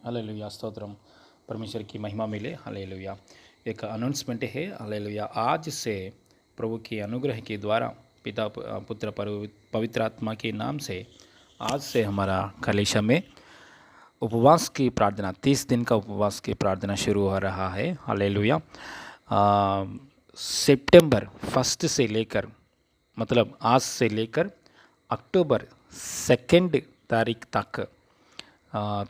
Hallelujah stotram. परमेश्वर की महिमा मिले। हालेलुया। एक अनाउंसमेंट है। हालेलुया। आज से प्रभु के अनुग्रह के द्वारा पिता पुत्र पवित्र आत्मा के नाम से आज से हमारा कलीसिया में उपवास की प्रार्थना 30 दिन का उपवास की प्रार्थना शुरू हो रहा है। हालेलुया। सितंबर 1 से लेकर मतलब आज से लेकर अक्टूबर 2 तारीख तक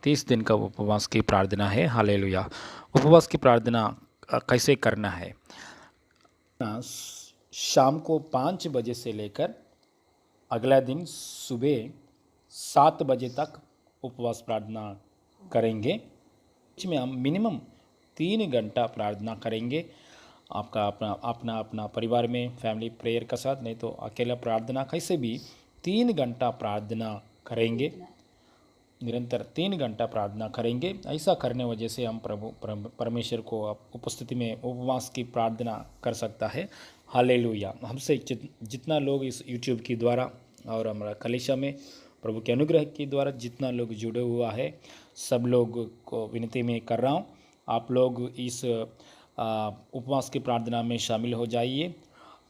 30 दिन का उपवास की प्रार्थना है। हालेलुया। उपवास की प्रार्थना कैसे करना है? शाम को 5 बजे से लेकर अगला दिन सुबह 7 बजे तक उपवास प्रार्थना करेंगे। इसमें हम मिनिमम 3 घंटा प्रार्थना करेंगे। आपका अपना अपना अपना परिवार में फैमिली प्रेयर के साथ, नहीं तो अकेला प्रार्थना कैसे भी 3 घंटा प्रार्थना करेंगे। निरंतर 3 घंटा प्रार्थना करेंगे। ऐसा करने वजह से हम प्रभु परमेश्वर को उपस्थिति में उपवास की प्रार्थना कर सकता है। हालेलुया। हमसे जितना लोग इस यूट्यूब के द्वारा और हमारा कलीसिया में प्रभु के अनुग्रह के द्वारा जितना लोग जुड़े हुआ है, सब लोग को विनती में कर रहा हूँ, आप लोग इस उपवास की प्रार्थना में शामिल हो जाइए।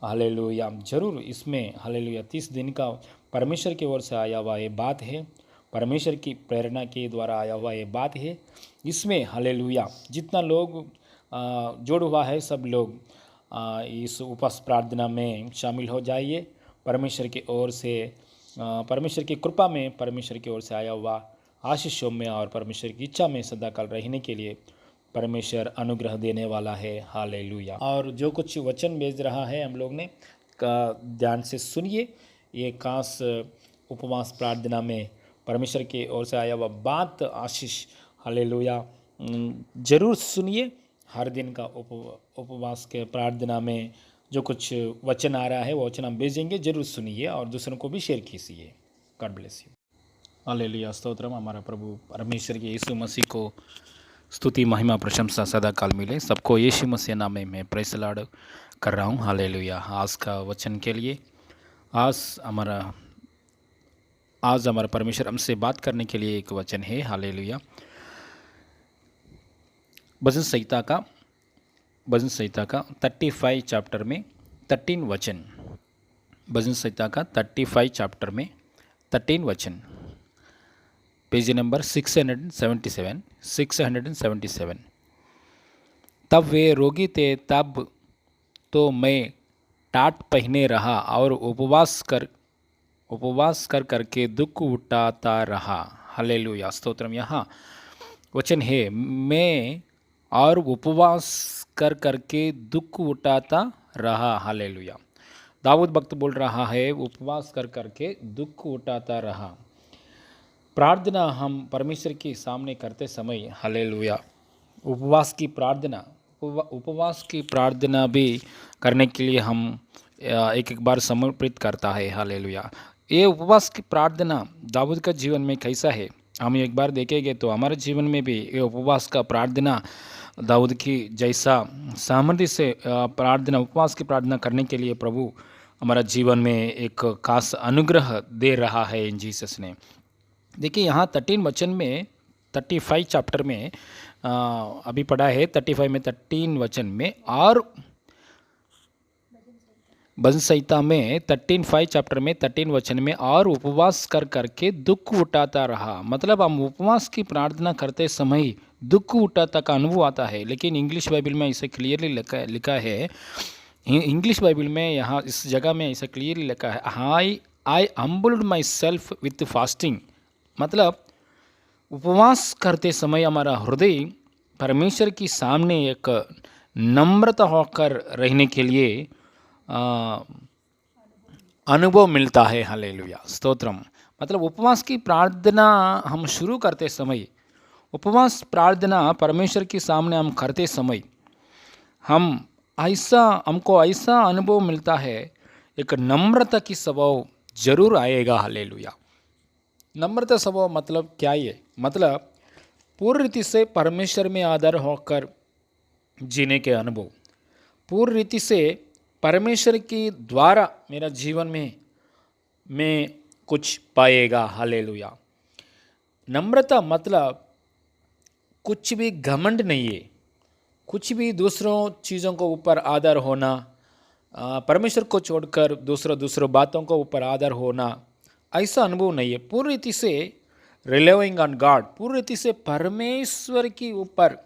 हालेलुया। जरूर इसमें हालेलुया 30 दिन का परमेश्वर की ओर से आया हुआ ये बात है, परमेश्वर की प्रेरणा के द्वारा आया हुआ ये बात है। इसमें हालेलुया जितना लोग जोड़ हुआ है, सब लोग इस उपवास प्रार्थना में शामिल हो जाइए। परमेश्वर की ओर से परमेश्वर की कृपा में, परमेश्वर की ओर से आया हुआ आशीषों में और परमेश्वर की इच्छा में सदाकाल रहने के लिए परमेश्वर अनुग्रह देने वाला है। हालेलुया। और जो कुछ वचन भेज रहा है हम लोग ने का ध्यान से सुनिए। ये खास उपवास प्रार्थना में परमेश्वर की ओर से आया हुआ बात आशीष, हालेलुया, जरूर सुनिए। हर दिन का उपवास के प्रार्थना में जो कुछ वचन आ रहा है वो वचन हम भेजेंगे, जरूर सुनिए और दूसरों को भी शेयर कीजिए। God bless you. Hallelujah stotram. हमारा प्रभु परमेश्वर के यीशु मसीह को स्तुति महिमा प्रशंसा सदा काल मिले। सबको यीशु मसीह नाम में मैं प्रेज़ लॉर्ड कर रहा हूँ। हालेलुया। आज का वचन के लिए आज हमारा परमेश्वर हमसे बात करने के लिए एक वचन है। हालेलुया। भजन संहिता का 35 चैप्टर में 13 वचन। भजन संहिता का 35 चैप्टर में 13 वचन, पेज नंबर 677। तब वे रोगी थे, तब तो मैं टाट पहने रहा और उपवास कर करके दुख उठाता रहा। हालेलुया स्तोत्रम। यहाँ वचन है, मैं और उपवास कर करके दुख उठाता रहा। हालेलुया। दाऊद भक्त बोल रहा है, उपवास कर करके दुख उठाता रहा। प्रार्थना हम परमेश्वर के सामने करते समय, हालेलुया, उपवास की प्रार्थना भी करने के लिए हम एक बार समर्पित करता है। हालेलुया। ये उपवास की प्रार्थना दाऊद का जीवन में कैसा है हम एक बार देखेंगे तो हमारे जीवन में भी ये उपवास का प्रार्थना दाऊद की जैसा सामर्थ्य से उपवास की प्रार्थना करने के लिए प्रभु हमारा जीवन में एक खास अनुग्रह दे रहा है इन जीसस ने। देखिए यहाँ 13 वचन में 35 चैप्टर में अभी पढ़ा है 35 में 13 वचन में, और भजन संहिता में 13 चैप्टर में 13 वचन में और उपवास कर करके दुख उठाता रहा। मतलब हम उपवास की प्रार्थना करते समय दुख उठाता का अनुभव आता है। लेकिन इंग्लिश बाइबल में इसे क्लियरली लिखा है, इंग्लिश बाइबल में यहाँ इस जगह में इसे क्लियरली लिखा है, I humbled myself with fasting. मतलब उपवास करते समय हमारा हृदय परमेश्वर की सामने एक नम्रता होकर रहने के लिए अनुभव मिलता है। हालेलुया स्तोत्रम। मतलब उपवास की प्रार्थना हम शुरू करते समय, उपवास प्रार्थना परमेश्वर के सामने हम करते समय हमको ऐसा अनुभव मिलता है, एक नम्रता की स्वभाव जरूर आएगा। हालेलुया। नम्रता स्वभाव मतलब क्या है? मतलब पूर्ण रीति से परमेश्वर में आधार होकर जीने के अनुभव, पूर्ण रीति से परमेश्वर के द्वारा मेरा जीवन में मैं कुछ पाएगा। हालेलुया। नम्रता मतलब कुछ भी घमंड नहीं है, कुछ भी दूसरों चीज़ों को ऊपर आदर होना, परमेश्वर को छोड़कर दूसरों बातों को ऊपर आदर होना, ऐसा अनुभव नहीं है। पूरी रीति से रिलेविंग ऑन गॉड, पूरी रीति से परमेश्वर के ऊपर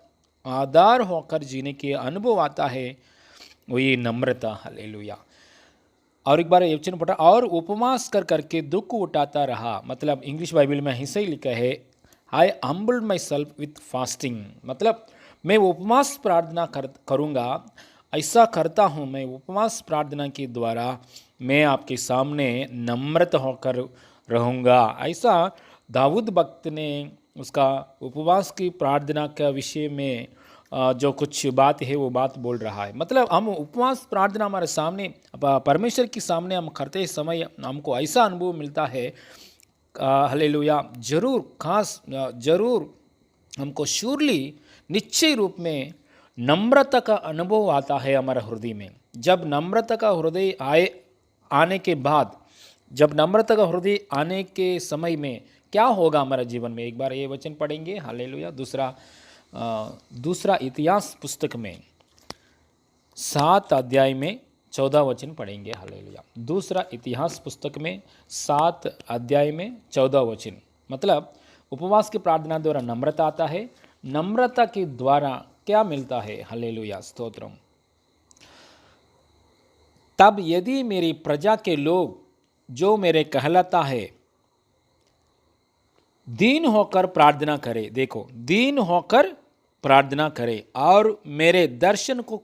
आधार होकर जीने के अनुभव आता है, वही नम्रता। हालेलुया। और एक बार ये वचन पढ़ा, और उपवास कर करके दुख उठाता रहा। मतलब इंग्लिश बाइबल में ऐसे ही लिखा है, I humbled myself with fasting. मतलब मैं उपवास प्रार्थना करूँगा, ऐसा करता हूँ। मैं उपवास प्रार्थना के द्वारा मैं आपके सामने नम्रत होकर रहूँगा। ऐसा दाऊद भक्त ने उसका उपवास की प्रार्थना का विषय में जो कुछ बात है वो बात बोल रहा है। मतलब हम उपवास प्रार्थना हमारे सामने परमेश्वर के सामने हम करते समय हमको ऐसा अनुभव मिलता है, हालेलुया, जरूर हमको श्योरली निश्चय रूप में नम्रता का अनुभव आता है हमारे हृदय में। जब नम्रता का हृदय आने के बाद, जब नम्रता का हृदय आने के समय में क्या होगा हमारे जीवन में, एक बार ये वचन पढ़ेंगे। हालेलुया। दूसरा इतिहास पुस्तक में 7 अध्याय में 14 वचन पढ़ेंगे। हालेलुया। दूसरा इतिहास पुस्तक में 7 अध्याय में 14 वचन। मतलब उपवास की प्रार्थना द्वारा नम्रता आता है, नम्रता के द्वारा क्या मिलता है। हालेलुया, स्तोत्रम। तब यदि मेरी प्रजा के लोग जो मेरे कहलाता है दीन होकर प्रार्थना करे, देखो, दीन होकर प्रार्थना करे और मेरे दर्शन को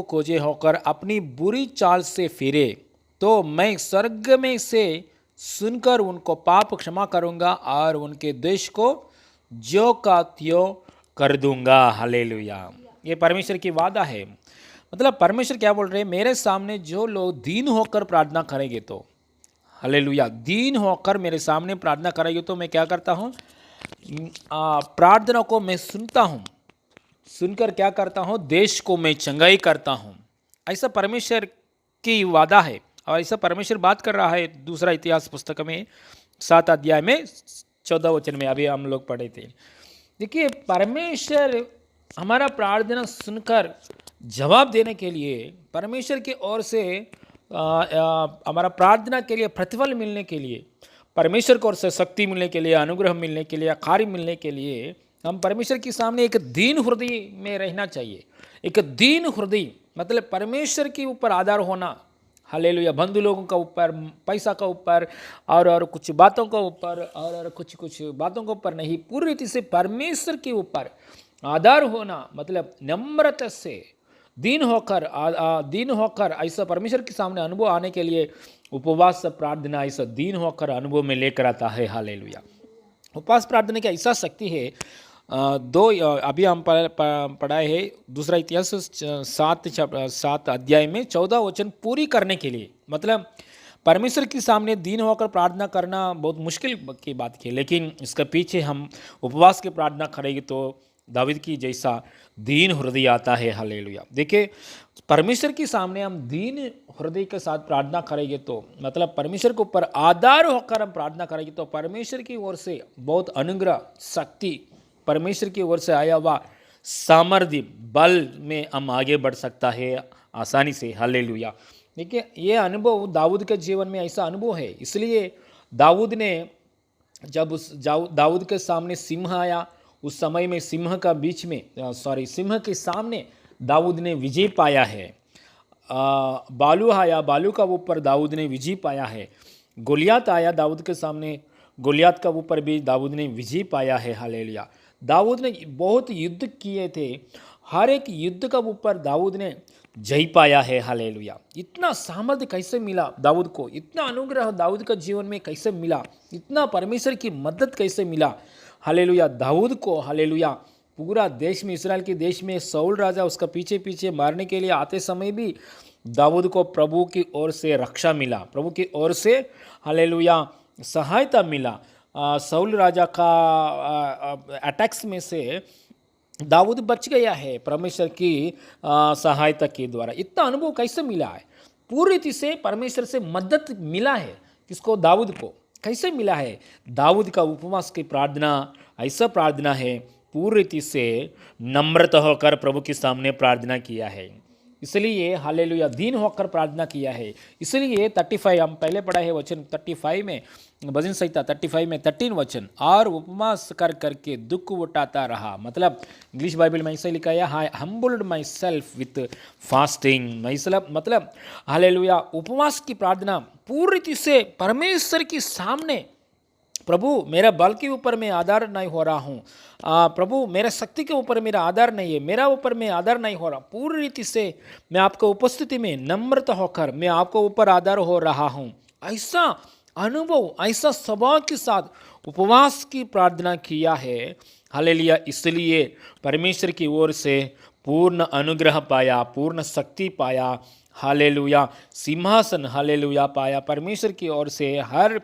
खोजे होकर अपनी बुरी चाल से फिरे, तो मैं स्वर्ग में से सुनकर उनको पाप क्षमा करूंगा और उनके देश को ज्यों का त्यों कर दूंगा। हालेलुया। ये परमेश्वर की वादा है। मतलब परमेश्वर क्या बोल रहे हैं, मेरे सामने जो लोग दीन होकर प्रार्थना करेंगे, तो हालेलुया, दीन होकर मेरे सामने प्रार्थना करेंगे तो मैं क्या करता हूँ, प्रार्थना को मैं सुनता हूँ, सुनकर क्या करता हूँ, देश को मैं चंगाई करता हूँ। ऐसा परमेश्वर की वादा है और ऐसा परमेश्वर बात कर रहा है। दूसरा इतिहास पुस्तक में 7 अध्याय में 14 वचन में अभी हम लोग पढ़े थे। देखिए, परमेश्वर हमारा प्रार्थना सुनकर जवाब देने के लिए, परमेश्वर की ओर से हमारा प्रार्थना के लिए प्रतिफल मिलने के लिए, परमेश्वर की ओर से शक्ति मिलने के लिए, अनुग्रह मिलने के लिए, कार्य मिलने के लिए हम परमेश्वर के सामने एक दीन हृदय में रहना चाहिए। एक दीन हृदय मतलब परमेश्वर के ऊपर आधार होना। हालेलुया। बंधु लोगों का ऊपर, पैसा का ऊपर और कुछ बातों का ऊपर और कुछ बातों के ऊपर नहीं, पूरी रीति से परमेश्वर के ऊपर आधार होना। मतलब नम्रता से दीन होकर ऐसा परमेश्वर के सामने अनुभव आने के लिए उपवास प्रार्थना ऐसा दीन होकर अनुभव में लेकर आता है। हालेलुया। उपवास प्रार्थना की ऐसा शक्ति है। अभी हम पढ़ाए है दूसरा इतिहास 7 अध्याय में 14 वचन पूरी करने के लिए। मतलब परमेश्वर के सामने दीन होकर प्रार्थना करना बहुत मुश्किल की बात है, लेकिन इसके पीछे हम उपवास की प्रार्थना करेंगे तो दाऊद की जैसा दीन हृदय आता है। हालेलुया। देखिए, परमेश्वर के सामने हम दीन हृदय के साथ प्रार्थना करेंगे तो, मतलब परमेश्वर के ऊपर आधार होकर हम प्रार्थना करेंगे तो परमेश्वर की ओर से बहुत अनुग्रह, शक्ति, परमेश्वर की ओर से आया हुआ सामर्थ्य, बल में हम आगे बढ़ सकता है आसानी से। हालेलुया। देखिए, ये अनुभव दाऊद के जीवन में ऐसा अनुभव है। इसलिए दाऊद ने जब दाऊद के सामने सिंह आया, उस समय में सिंह के सामने दाऊद ने विजय पाया है। बालू आया, बालू का ऊपर दाऊद ने विजय पाया है। गोलियात आया दाऊद के सामने, गोलियात का ऊपर भी दाऊद ने विजय पाया है। हालेलुया। दाऊद ने बहुत युद्ध किए थे, हर एक युद्ध का ऊपर दाऊद ने जय पाया है। हालेलुया। इतना सामर्थ्य कैसे मिला दाऊद को, इतना अनुग्रह दाऊद का जीवन में कैसे मिला, इतना परमेश्वर की मदद कैसे मिला। हालेलुया। दाऊद को, हालेलुया, पूरा देश में, इस्राएल के देश में शाऊल राजा उसका पीछे पीछे मारने के लिए आते समय भी दाऊद को प्रभु की ओर से रक्षा मिला, प्रभु की ओर से, हालेलुया, सहायता मिला। शाऊल राजा का अटैक्स में से दाऊद बच गया है परमेश्वर की सहायता के द्वारा। इतना अनुभव कैसे मिला है, पूरी रीति से परमेश्वर से मदद मिला है। किसको? दाऊद को। कैसे मिला है? दाऊद का उपवास की प्रार्थना ऐसा प्रार्थना है, पूरी रीति से नम्रता होकर प्रभु के सामने प्रार्थना किया है, इसलिए हालेलुया दीन होकर प्रार्थना किया है। इसलिए 35 हम पहले पढ़ा है वचन 35 में, भजन संहिता 35 में 13 वचन, और उपवास कर करके दुख उठाता रहा। मतलब इंग्लिश बाइबल में ऐसे लिखा है, I humbled myself with fasting. मतलब हालेलुया उपवास की प्रार्थना पूरी रीति से परमेश्वर के सामने, प्रभु मेरा बल के ऊपर मैं आधार नहीं हो रहा हूँ, प्रभु मेरा शक्ति के ऊपर मेरा आधार नहीं है, मेरा ऊपर मैं आधार नहीं हो रहा, पूरी रीति से मैं आपको उपस्थिति में नम्रता होकर मैं आपको ऊपर आधार हो रहा हूँ। ऐसा अनुभव, ऐसा स्वभाव के साथ उपवास की प्रार्थना किया है। हालेलुया, इसलिए परमेश्वर की ओर से पूर्ण अनुग्रह पाया, पूर्ण शक्ति पाया। हालेलुया, सिंहासन हालेलुया पाया, परमेश्वर की ओर से हर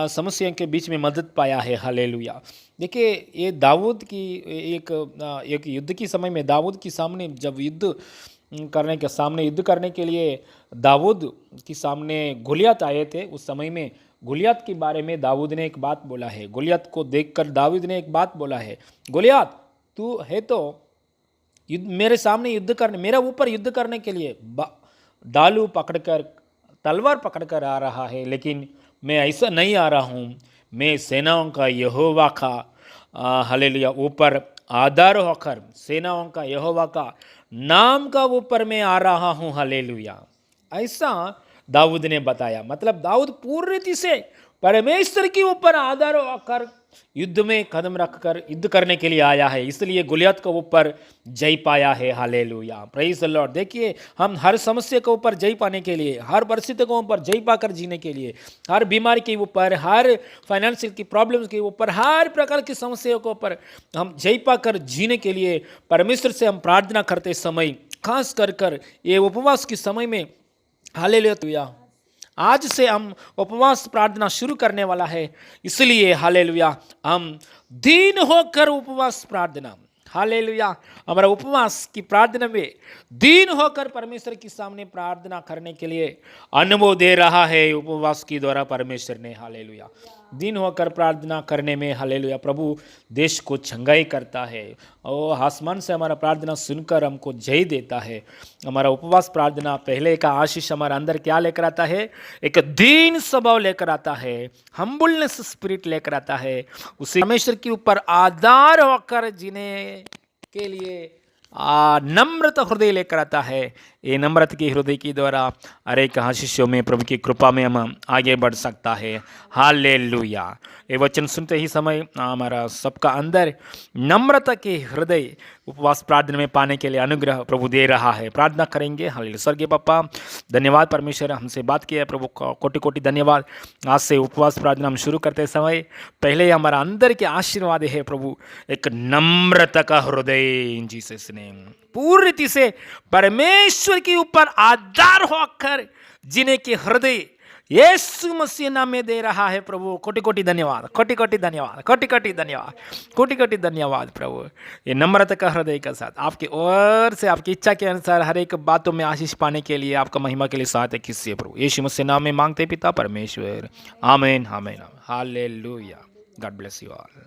समस्या के बीच में मदद पाया है। हालेलुया। देखिए, ये दाऊद की एक युद्ध के समय में दाऊद के सामने जब युद्ध करने के लिए दाऊद के सामने गोलियत आए थे, उस समय में गोलियत के बारे में दाऊद ने एक बात बोला है। गोलियत को देखकर दाऊद ने एक बात बोला है, गोलियत तू है तो मेरे सामने युद्ध करने, मेरा ऊपर युद्ध करने के लिए डालू पकड़कर, तलवार पकड़कर आ रहा है, लेकिन मैं ऐसा नहीं आ रहा हूँ। मैं सेनाओं का यहोवा का हालेलुया ऊपर आधार होकर, सेनाओं का यहोवा का नाम का ऊपर मैं आ रहा हूँ। हालेलुया, ऐसा दाऊद ने बताया। मतलब दाऊद पूरी रीति से परमेश्वर के ऊपर आधार होकर युद्ध में कदम रखकर युद्ध करने के लिए आया है, इसलिए गोलियत के ऊपर जय पाया है। Hallelujah, praise the Lord. देखिए, हम हर समस्या के ऊपर जय पाने के लिए, हर परिस्थिति के ऊपर जय पाकर जीने के लिए, हर बीमारी के ऊपर, हर फाइनेंशियल की प्रॉब्लम्स के ऊपर, हर प्रकार की समस्याओं के ऊपर हम जय पाकर जीने के लिए परमेश्वर से हम प्रार्थना करते समय, खास कर ये उपवास के समय में हालेलुया, आज से हम उपवास प्रार्थना शुरू करने वाला है। इसलिए हालेलुया हम दीन होकर उपवास प्रार्थना, हालेलुया हमारा उपवास की प्रार्थना में दीन होकर परमेश्वर के सामने प्रार्थना करने के लिए अनुभव दे रहा है उपवास के द्वारा परमेश्वर ने। हालेलुया, दीन होकर प्रार्थना करने में हालेलुया प्रभु देश को चंगाई करता है और आसमान से हमारा प्रार्थना सुनकर हमको जय देता है। हमारा उपवास प्रार्थना पहले का आशीष हमारा अंदर क्या लेकर आता है? एक दीन स्वभाव लेकर आता है, हम्बलनेस स्पिरिट लेकर आता है, उसे परमेश्वर के ऊपर आधार होकर जीने के लिए नम्रता हृदय लेकर आता है। ये नम्रता के हृदय के द्वारा अनेक आशीषों में प्रभु की कृपा में हम आगे बढ़ सकता है। हालेलुया, ये वचन सुनते ही समय हमारा सबका अंदर नम्रता के हृदय उपवास प्रार्थना में पाने के लिए अनुग्रह प्रभु दे रहा है। प्रार्थना करेंगे। हालेलुया। स्वर्गीय पापा, धन्यवाद परमेश्वर, हमसे बात किया है प्रभु, कोटि कोटि धन्यवाद। आज से उपवास प्रार्थना हम शुरू करते समय पहले हमारा अंदर के आशीर्वाद है प्रभु, एक नम्रता का हृदय इन जीसस ने पूरी रीति से परमेश्वर के ऊपर आधार होकर जीने के हृदय यीशु मसीह नाम में दे रहा है प्रभु। कोटि कोटि धन्यवाद, कोटि कोटि धन्यवाद, कोटि कोटि धन्यवाद, कोटि कोटि धन्यवाद प्रभु। ये नम्रता का हृदय के साथ आपकी ओर से आपकी इच्छा के अनुसार हर एक बातों में आशीष पाने के लिए आपका महिमा के लिए सहायता कीजिए प्रभु। यीशु मसीह नाम में मांगते पिता परमेश्वर, आमीन आमीन। Hallelujah. God bless you all.